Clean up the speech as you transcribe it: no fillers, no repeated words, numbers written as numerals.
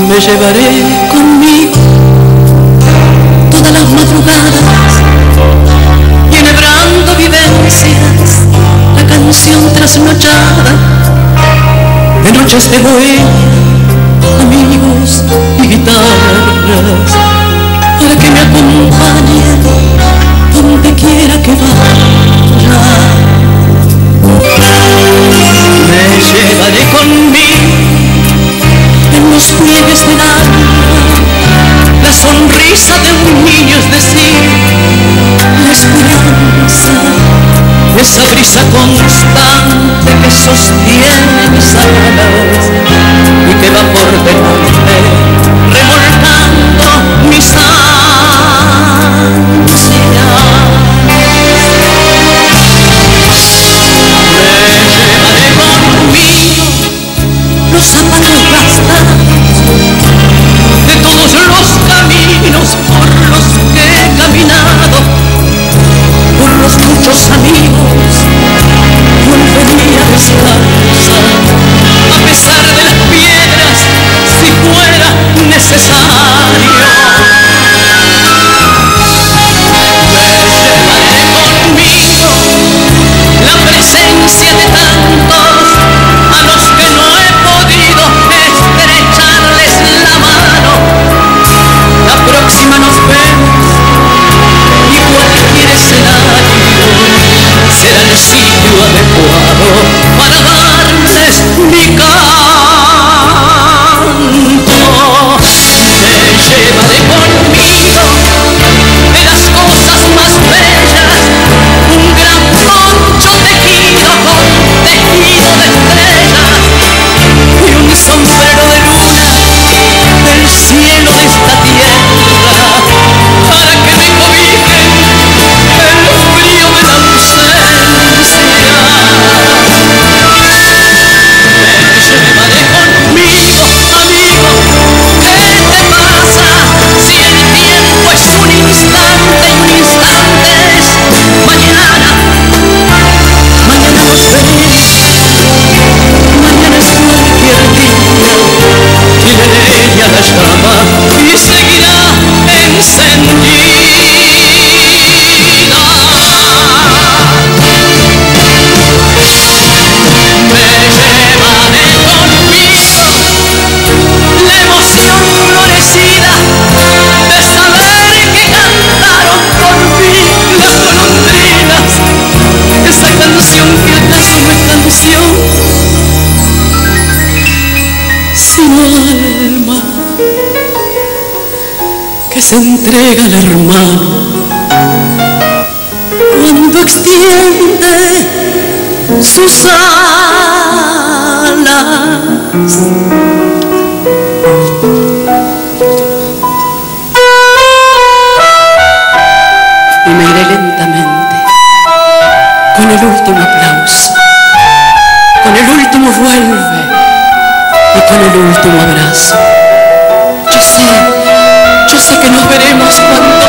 Me llevaré conmigo todas las madrugadas, enhebrando vivencias, la canción trasnochada de noches de bohemia, amigos y guitarras, para que me acompañen donde quiera que vaya. Me llevaré conmigo en los pliegues del alma la sonrisa de un niño, es decir, la esperanza, esa brisa constante que sostiene mis alas y que va por delante remolcando mis ansias. Me llevaré conmigo los zapatos gastados de todos los caminos por los que he caminado, por los muchos amigos volvería descalza, a pesar de las piedras, si fuera necesario. Me llevaré conmigo la presencia de tantos a los que no he podido estrecharles la mano. La próxima nos vemos y cualquier escenario será el sitio adecuado para darles mi canto. Me llevaré conmigo de las cosas más bellas un gran poncho tejido con tejido de estrellas y un sombrero de luna del cielo de esta tierra, para que me cobijen el frío de la ausencia. Me llevaré conmigo, amigo, ¿qué te pasa? Si el tiempo es un instante y un instante es mañana. Mañana nos veremos, mañana es cualquier día y de ella la llama y seguirá encendida. Me llevaré conmigo la emoción florecida de saber que cantaron por mí las golondrinas, esa canción que acaso no es canción, sino alma que se entrega al hermano cuando extiende sus alas. Y me iré lentamente con el último aplauso, con el último vuelve y con el último abrazo. Yo sé que nos veremos cuando